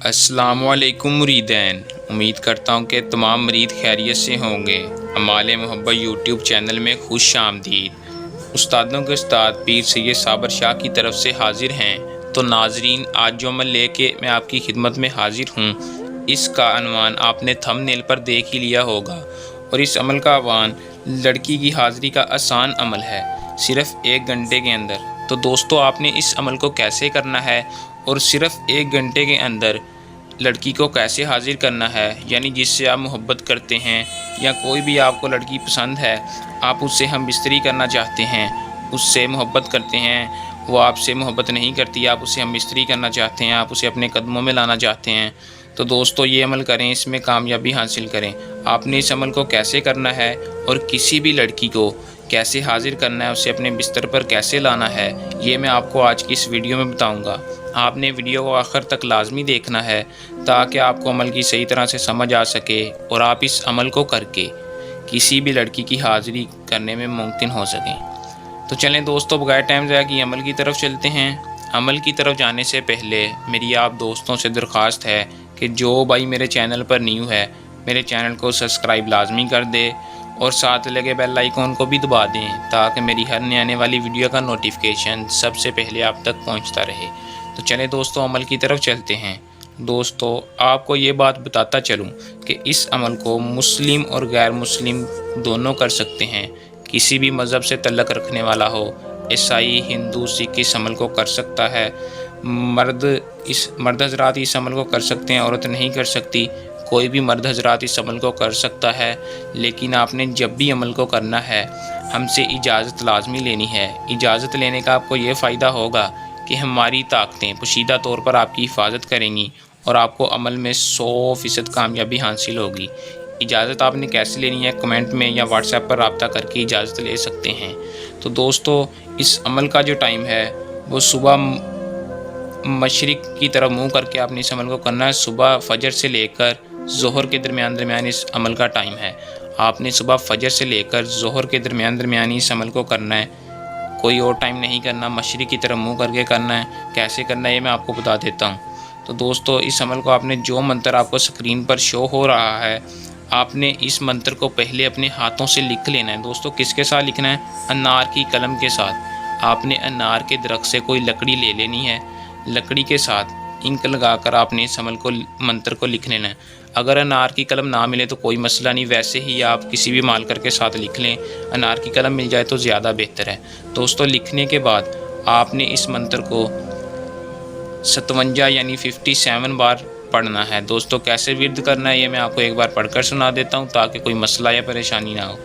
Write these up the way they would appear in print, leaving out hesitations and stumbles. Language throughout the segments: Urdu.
السلام علیکم مریدین، امید کرتا ہوں کہ تمام مرید خیریت سے ہوں گے۔ اعمال محبت یوٹیوب چینل میں خوش آمدید۔ استادوں کے استاد پیر سید صابر شاہ کی طرف سے حاضر ہیں۔ تو ناظرین، آج جو عمل لے کے میں آپ کی خدمت میں حاضر ہوں، اس کا عنوان آپ نے تھم نیل پر دیکھ ہی لیا ہوگا، اور اس عمل کا عنوان لڑکی کی حاضری کا آسان عمل ہے، صرف 1 گھنٹے کے اندر۔ تو دوستو، آپ نے اس عمل کو کیسے کرنا ہے اور صرف 1 گھنٹے کے اندر لڑکی کو کیسے حاضر کرنا ہے، یعنی جس سے آپ محبت کرتے ہیں یا کوئی بھی آپ کو لڑکی پسند ہے، آپ اس سے ہم بستری کرنا چاہتے ہیں، اس سے محبت کرتے ہیں، وہ آپ سے محبت نہیں کرتی، آپ اسے ہم بستری کرنا چاہتے ہیں، آپ اسے اپنے قدموں میں لانا چاہتے ہیں، تو دوستو یہ عمل کریں، اس میں کامیابی حاصل کریں۔ آپ نے اس عمل کو کیسے کرنا ہے اور کسی بھی لڑکی کو کیسے حاضر کرنا ہے، اسے اپنے بستر پر کیسے لانا ہے، یہ میں آپ کو آج کی اس ویڈیو میں بتاؤں گا۔ آپ نے ویڈیو کو آخر تک لازمی دیکھنا ہے تاکہ آپ کو عمل کی صحیح طرح سے سمجھ آ سکے اور آپ اس عمل کو کر کے کسی بھی لڑکی کی حاضری کرنے میں ممکن ہو سکیں۔ تو چلیں دوستو، بغیر ٹائم ضائع کیے عمل کی طرف چلتے ہیں۔ عمل کی طرف جانے سے پہلے میری آپ دوستوں سے درخواست ہے کہ جو بھائی میرے چینل پر نیو ہے، میرے چینل کو سبسکرائب لازمی کر دے اور ساتھ لگے بیل آئیکن کو بھی دبا دیں تاکہ میری ہر نئی آنے والی ویڈیو کا نوٹیفیکیشن سب سے پہلے آپ تک پہنچتا رہے۔ تو چلیں دوستو، عمل کی طرف چلتے ہیں۔ دوستو، آپ کو یہ بات بتاتا چلوں کہ اس عمل کو مسلم اور غیر مسلم دونوں کر سکتے ہیں۔ کسی بھی مذہب سے تعلق رکھنے والا ہو، عیسائی، ہندو، سکھ، اس عمل کو کر سکتا ہے۔ مرد حضرات اس عمل کو کر سکتے ہیں، عورت نہیں کر سکتی۔ کوئی بھی مرد حضرات اس عمل کو کر سکتا ہے، لیکن آپ نے جب بھی عمل کو کرنا ہے ہم سے اجازت لازمی لینی ہے۔ اجازت لینے کا آپ کو یہ فائدہ ہوگا کہ ہماری طاقتیں پوشیدہ طور پر آپ کی حفاظت کریں گی اور آپ کو عمل میں 100% کامیابی حاصل ہوگی۔ اجازت آپ نے کیسے لینی ہے، کمنٹ میں یا واٹس ایپ پر رابطہ کر کے اجازت لے سکتے ہیں۔ تو دوستو، اس عمل کا جو ٹائم ہے وہ صبح مشرق کی طرف منہ کر کے آپ نے اس عمل کو کرنا ہے۔ صبح فجر سے لے کر ظہر کے درمیان اس عمل کا ٹائم ہے۔ آپ نے صبح فجر سے لے کر ظہر کے درمیان اس عمل کو کرنا ہے، کوئی اور ٹائم نہیں کرنا، مشرق کی طرف منہ کر کے کرنا ہے۔ کیسے کرنا ہے یہ میں آپ کو بتا دیتا ہوں۔ تو دوستو، اس عمل کو آپ نے جو منتر آپ کو سکرین پر شو ہو رہا ہے، آپ نے اس منتر کو پہلے اپنے ہاتھوں سے لکھ لینا ہے۔ دوستو، کس کے ساتھ لکھنا ہے؟ انار کی قلم کے ساتھ۔ آپ نے انار کے درخت سے کوئی لکڑی لے لینی ہے، لکڑی کے ساتھ انک لگا کر آپ نے اس عمل کو منتر کو لکھ لینا ہے۔ اگر انار کی قلم نہ ملے تو کوئی مسئلہ نہیں، ویسے ہی آپ کسی بھی مارکر کے ساتھ لکھ لیں۔ انار کی قلم مل جائے تو زیادہ بہتر ہے۔ دوستو، لکھنے کے بعد آپ نے اس منتر کو 57 یعنی 57 بار پڑھنا ہے۔ دوستو، کیسے ورد کرنا ہے یہ میں آپ کو ایک بار پڑھ کر سنا دیتا ہوں تاکہ کوئی مسئلہ یا پریشانی نہ ہو۔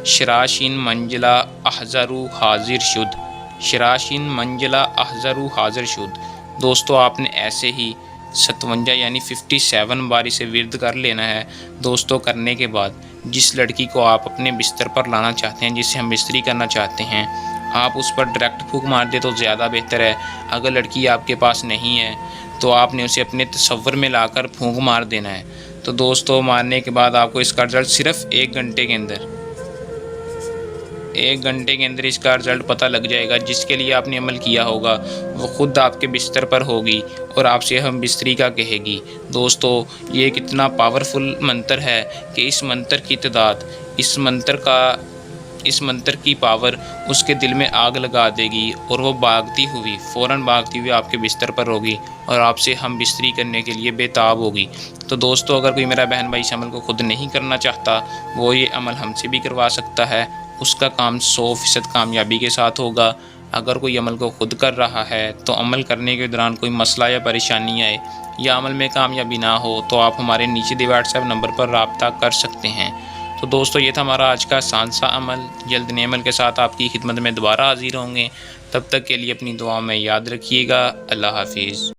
شراشین منجلا احضرو حاضر شد، شراشین منجلا احضرو حاضر شد۔ دوستو، آپ نے ایسے ہی 57 یعنی 57 بار اسے ورد کر لینا ہے۔ دوستو، کرنے کے بعد جس لڑکی کو آپ اپنے بستر پر لانا چاہتے ہیں، جس سے ہم بستری کرنا چاہتے ہیں، آپ اس پر ڈائریکٹ پھونک مار دیں تو زیادہ بہتر ہے۔ اگر لڑکی آپ کے پاس نہیں ہے تو آپ نے اسے اپنے تصور میں لا کر پھونک مار دینا ہے۔ تو دوستو، مارنے کے بعد آپ کو اس کا رزلٹ صرف 1 گھنٹے کے اندر 1 گھنٹے کے اندر اس کا رزلٹ پتہ لگ جائے گا۔ جس کے لیے آپ نے عمل کیا ہوگا وہ خود آپ کے بستر پر ہوگی اور آپ سے ہم بستری کا کہے گی۔ دوستو، یہ کتنا پاورفل منتر ہے کہ اس منتر کی تعداد، اس منتر کی پاور اس کے دل میں آگ لگا دے گی اور وہ فوراً بھاگتی ہوئی آپ کے بستر پر ہوگی اور آپ سے ہم بستری کرنے کے لیے بے تاب ہوگی۔ تو دوستو، اگر کوئی میرا بہن بھائی اس عمل کو خود نہیں کرنا چاہتا، وہ یہ عمل ہم سے بھی کروا سکتا ہے۔ اس کا کام 100% کامیابی کے ساتھ ہوگا۔ اگر کوئی عمل کو خود کر رہا ہے تو عمل کرنے کے دوران کوئی مسئلہ یا پریشانی آئے یا عمل میں کامیابی نہ ہو تو آپ ہمارے نیچے دیے واٹس ایپ نمبر پر رابطہ کر سکتے ہیں۔ تو دوستو، یہ تھا ہمارا آج کا آسان سا عمل۔ جلد نئے عمل کے ساتھ آپ کی خدمت میں دوبارہ حاضر ہوں گے۔ تب تک کے لیے اپنی دعا میں یاد رکھیے گا۔ اللہ حافظ۔